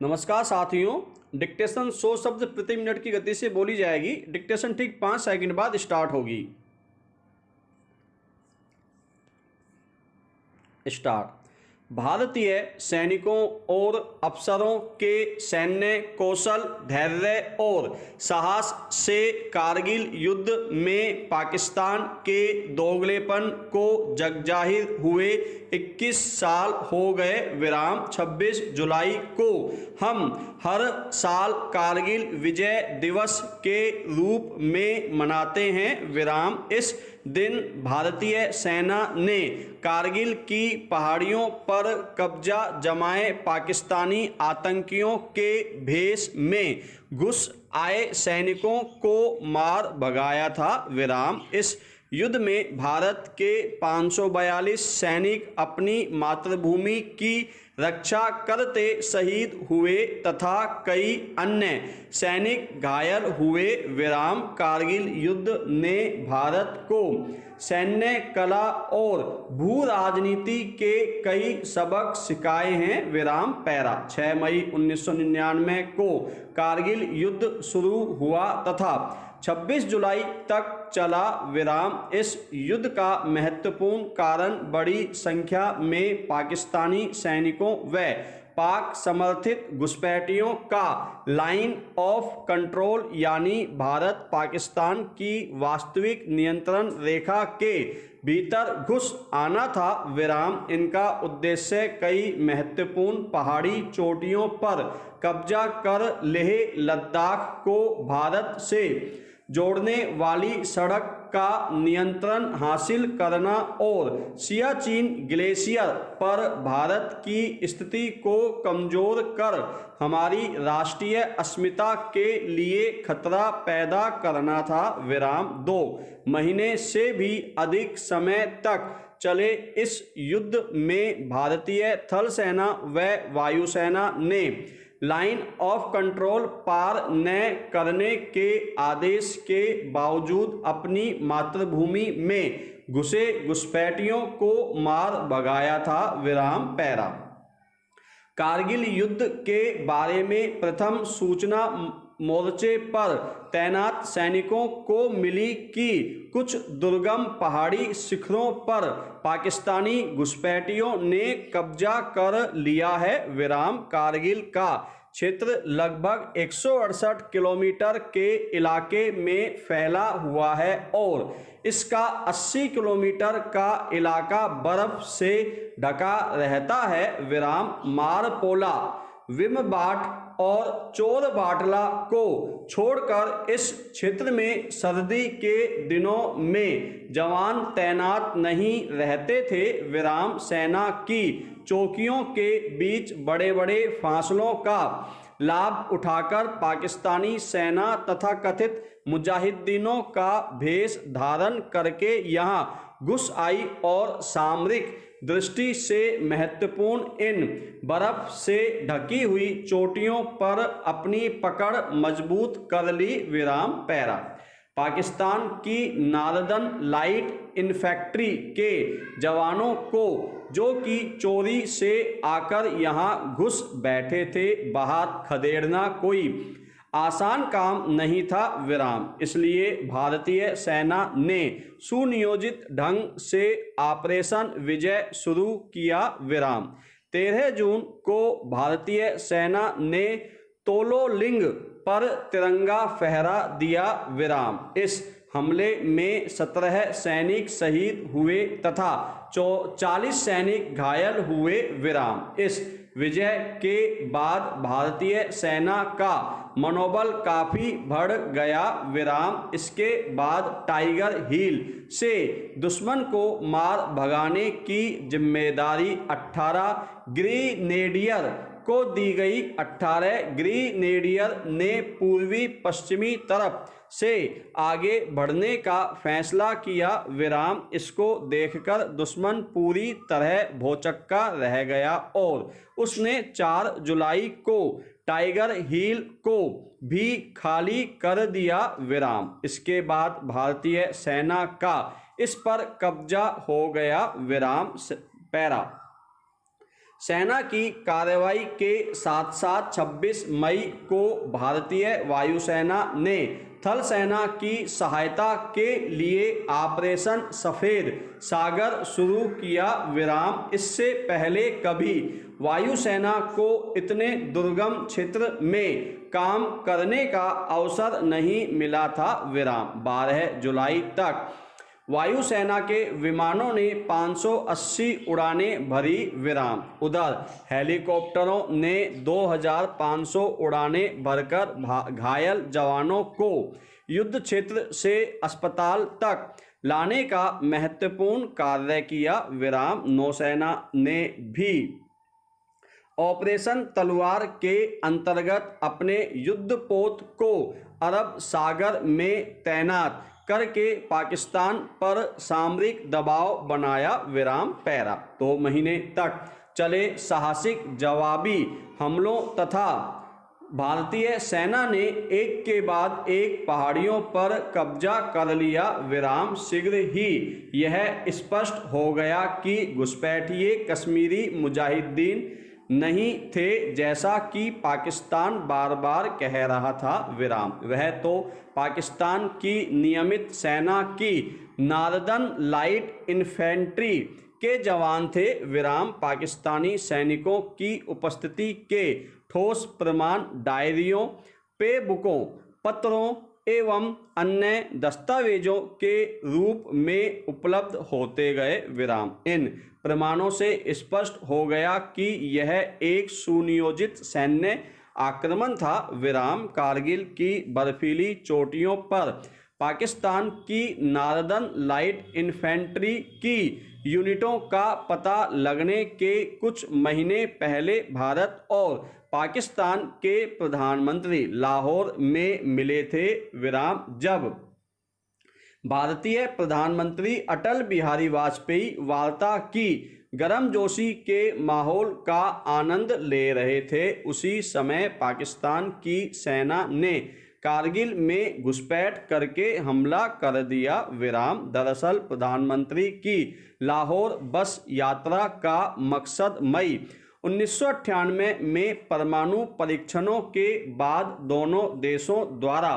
नमस्कार साथियों। डिक्टेशन 100 शब्द प्रति मिनट की गति से बोली जाएगी। डिक्टेशन ठीक 5 सेकंड बाद स्टार्ट होगी। स्टार्ट। भारतीय सैनिकों और अफसरों के सैन्य कौशल, धैर्य और साहस से कारगिल युद्ध में पाकिस्तान के दोगलेपन को जगजाहिर हुए 21 साल हो गए विराम। 26 जुलाई को हम हर साल कारगिल विजय दिवस के रूप में मनाते हैं विराम। इस दिन भारतीय सेना ने कारगिल की पहाड़ियों पर कब्जा जमाए पाकिस्तानी आतंकियों के भेष में घुस आए सैनिकों को मार भगाया था विराम। इस युद्ध में भारत के 542 सैनिक अपनी मातृभूमि की रक्षा करते शहीद हुए तथा कई अन्य सैनिक घायल हुए विराम। कारगिल युद्ध ने भारत को सैन्य कला और भू राजनीति के कई सबक सिखाए हैं विराम। पैरा। 6 मई 1999 को कारगिल युद्ध शुरू हुआ तथा 26 जुलाई तक चला विराम। इस युद्ध का महत्वपूर्ण कारण बड़ी संख्या में पाकिस्तानी सैनिकों व पाक समर्थित घुसपैठियों का लाइन ऑफ कंट्रोल यानी भारत पाकिस्तान की वास्तविक नियंत्रण रेखा के भीतर घुस आना था विराम। इनका उद्देश्य कई महत्वपूर्ण पहाड़ी चोटियों पर कब्जा कर लेह लद्दाख को भारत से जोड़ने वाली सड़क का नियंत्रण हासिल करना और सियाचिन ग्लेशियर पर भारत की स्थिति को कमजोर कर हमारी राष्ट्रीय अस्मिता के लिए खतरा पैदा करना था विराम। 2 महीने से भी अधिक समय तक चले इस युद्ध में भारतीय थल सेना व वायुसेना ने लाइन ऑफ कंट्रोल पार न करने के आदेश के बावजूद अपनी मातृभूमि में घुसे घुसपैठियों को मार भगाया था विराम। पैरा। कारगिल युद्ध के बारे में प्रथम सूचना मोर्चे पर तैनात सैनिकों को मिली कि कुछ दुर्गम पहाड़ी शिखरों पर पाकिस्तानी घुसपैठियों ने कब्जा कर लिया है विराम। कारगिल का क्षेत्र लगभग 168 किलोमीटर के इलाके में फैला हुआ है और इसका 80 किलोमीटर का इलाका बर्फ से ढका रहता है विराम। मारपोला, विमबाट और चोरबाटला को छोड़कर इस क्षेत्र में सर्दी के दिनों में जवान तैनात नहीं रहते थे विराम। सेना की चौकियों के बीच बड़े बड़े फासलों का लाभ उठाकर पाकिस्तानी सेना तथा कथित मुजाहिदीनों का भेष धारण करके यहां घुस आई और सामरिक दृष्टि से महत्वपूर्ण इन बर्फ से ढकी हुई चोटियों पर अपनी पकड़ मजबूत कर ली विराम। पैरा। पाकिस्तान की नार्दर्न लाइट इन्फैंट्री के जवानों को जो कि चोरी से आकर यहां घुस बैठे थे बाहर खदेड़ना कोई आसान काम नहीं था विराम। इसलिए भारतीय सेना ने सुनियोजित ढंग से ऑपरेशन विजय शुरू किया विराम। 13 जून को भारतीय सेना ने तोलोलिंग पर तिरंगा फहरा दिया विराम। इस हमले में 17 सैनिक शहीद हुए तथा 40 सैनिक घायल हुए विराम। इस विजय के बाद भारतीय सेना का मनोबल काफी बढ़ गया विराम। इसके बाद टाइगर हिल से दुश्मन को मार भगाने की जिम्मेदारी 18 ग्रेनेडियर को दी गई। 18 ग्रेनेडियर ने पूर्वी पश्चिमी तरफ से आगे बढ़ने का फैसला किया विराम। इसको देखकर दुश्मन पूरी तरह भौचक्का रह गया और उसने 4 जुलाई को टाइगर हिल को भी खाली कर दिया विराम। इसके बाद भारतीय सेना का इस पर कब्जा हो गया विराम। पैरा। सेना की कार्रवाई के साथ साथ 26 मई को भारतीय वायुसेना ने थल सेना की सहायता के लिए ऑपरेशन सफ़ेद सागर शुरू किया। विराम। इससे पहले कभी वायुसेना को इतने दुर्गम क्षेत्र में काम करने का अवसर नहीं मिला था। विराम। 12 जुलाई तक वायुसेना के विमानों ने 580 उड़ानें भरी। विराम। उधर हेलीकॉप्टरों ने 2500 उड़ानें भरकर घायल जवानों को युद्ध क्षेत्र से अस्पताल तक लाने का महत्वपूर्ण कार्य किया। विराम। नौसेना ने भी ऑपरेशन तलवार के अंतर्गत अपने युद्धपोत को अरब सागर में तैनात करके पाकिस्तान पर सामरिक दबाव बनाया। विराम। पैरा। 2 महीने तक चले साहसिक जवाबी हमलों तथा भारतीय सेना ने एक के बाद एक पहाड़ियों पर कब्जा कर लिया। विराम। शीघ्र ही यह स्पष्ट हो गया कि घुसपैठिए कश्मीरी मुजाहिदीन नहीं थे जैसा कि पाकिस्तान बार बार कह रहा था। विराम। वह तो पाकिस्तान की नियमित सेना की नॉर्दर्न लाइट इन्फेंट्री के जवान थे। विराम। पाकिस्तानी सैनिकों की उपस्थिति के ठोस प्रमाण डायरियों, पे बुकों, पत्रों एवं अन्य दस्तावेजों के रूप में उपलब्ध होते गए। विराम। इन प्रमाणों से स्पष्ट हो गया कि यह एक सुनियोजित सैन्य आक्रमण था। विराम। कारगिल की बर्फीली चोटियों पर पाकिस्तान की नॉर्दर्न लाइट इन्फेंट्री की यूनिटों का पता लगने के कुछ महीने पहले भारत और पाकिस्तान के प्रधानमंत्री लाहौर में मिले थे। विराम। जब भारतीय प्रधानमंत्री अटल बिहारी वाजपेयी वार्ता की गर्मजोशी के माहौल का आनंद ले रहे थे, उसी समय पाकिस्तान की सेना ने कारगिल में घुसपैठ करके हमला कर दिया। विराम। दरअसल प्रधानमंत्री की लाहौर बस यात्रा का मकसद मई 1998 में परमाणु परीक्षणों के बाद दोनों देशों द्वारा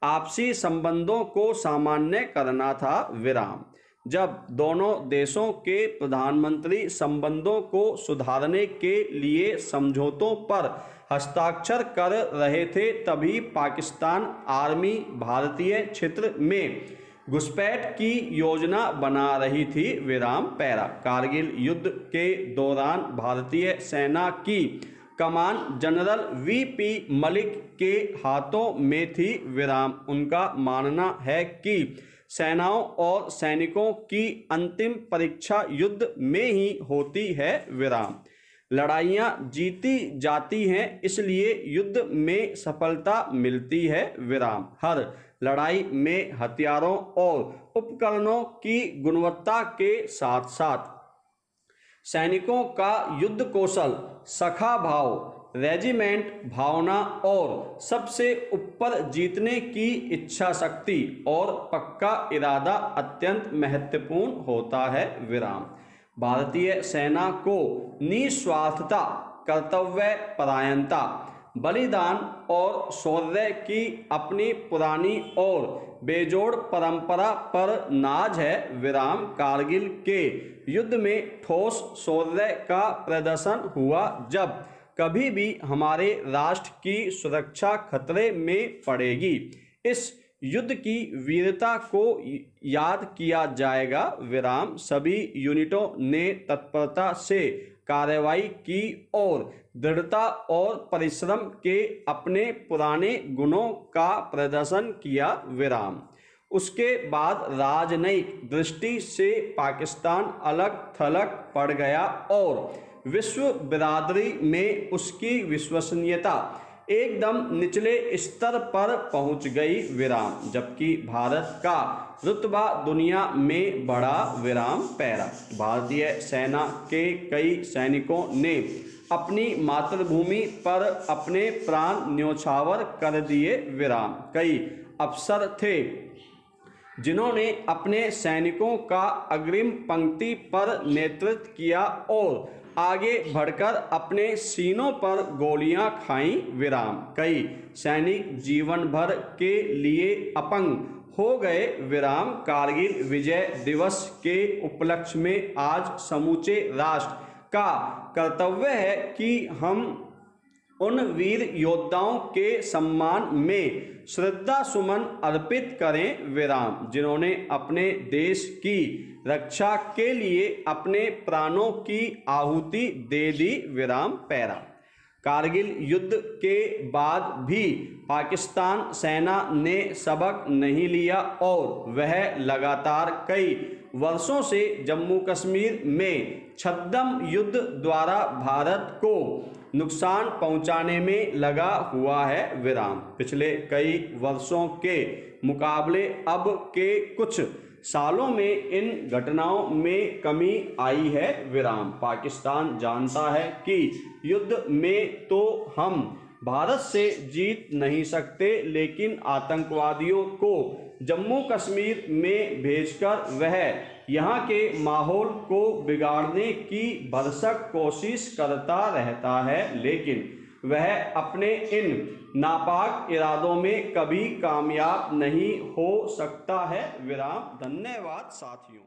आपसी संबंधों को सामान्य करना था। विराम। जब दोनों देशों के प्रधानमंत्री संबंधों को सुधारने के लिए समझौतों पर हस्ताक्षर कर रहे थे, तभी पाकिस्तान आर्मी भारतीय क्षेत्र में घुसपैठ की योजना बना रही थी। विराम। पैरा। कारगिल युद्ध के दौरान भारतीय सेना की कमान जनरल वीपी मलिक के हाथों में थी। विराम। उनका मानना है कि सेनाओं और सैनिकों की अंतिम परीक्षा युद्ध में ही होती है। विराम। लड़ाइयाँ जीती जाती हैं, इसलिए युद्ध में सफलता मिलती है। विराम। हर लड़ाई में हथियारों और उपकरणों की गुणवत्ता के साथ साथ सैनिकों का युद्ध कौशल, सखा भाव, रेजिमेंट भावना और सबसे ऊपर जीतने की इच्छा शक्ति और पक्का इरादा अत्यंत महत्वपूर्ण होता है। विराम। भारतीय सेना को निस्वार्थता, कर्तव्य परायणता, बलिदान और शौर्य की अपनी पुरानी और बेजोड़ परंपरा पर नाज है। विराम। कारगिल के युद्ध में ठोस शौर्य का प्रदर्शन हुआ जब कभी भी हमारे राष्ट्र की सुरक्षा खतरे में पड़ेगी। इस युद्ध की वीरता को याद किया जाएगा। विराम। सभी यूनिटों ने तत्परता से कार्रवाई की और दृढ़ता और परिश्रम के अपने पुराने गुणों का प्रदर्शन किया। विराम। उसके बाद राजनयिक दृष्टि से पाकिस्तान अलग थलग पड़ गया और विश्व बिरादरी में उसकी विश्वसनीयता एकदम निचले स्तर पर पहुंच गई। विराम। जबकि भारत का रुतबा दुनिया में बढ़ा। विराम। पैरा। भारतीय सेना के कई सैनिकों ने अपनी मातृभूमि पर अपने प्राण न्योछावर कर दिए। विराम। कई अफसर थे जिन्होंने अपने सैनिकों का अग्रिम पंक्ति पर नेतृत्व किया और आगे बढ़कर अपने सीनों पर गोलियां खाईं विराम। कई सैनिक जीवन भर के लिए अपंग हो गए विराम। कारगिल विजय दिवस के उपलक्ष्य में आज समूचे राष्ट्र का कर्तव्य है कि हम उन वीर योद्धाओं के सम्मान में श्रद्धा सुमन अर्पित करें विराम, जिन्होंने अपने देश की रक्षा के लिए अपने प्राणों की आहुति दे दी विराम पैरा। कारगिल युद्ध के बाद भी पाकिस्तान सेना ने सबक नहीं लिया और वह लगातार कई वर्षों से जम्मू कश्मीर में छद्म युद्ध द्वारा भारत को नुकसान पहुंचाने में लगा हुआ है विराम। पिछले कई वर्षों के मुकाबले अब के कुछ सालों में इन घटनाओं में कमी आई है विराम। पाकिस्तान जानता है कि युद्ध में तो हम भारत से जीत नहीं सकते, लेकिन आतंकवादियों को जम्मू कश्मीर में भेजकर वह यहाँ के माहौल को बिगाड़ने की भरसक कोशिश करता रहता है, लेकिन वह अपने इन नापाक इरादों में कभी कामयाब नहीं हो सकता है विराम। धन्यवाद साथियों।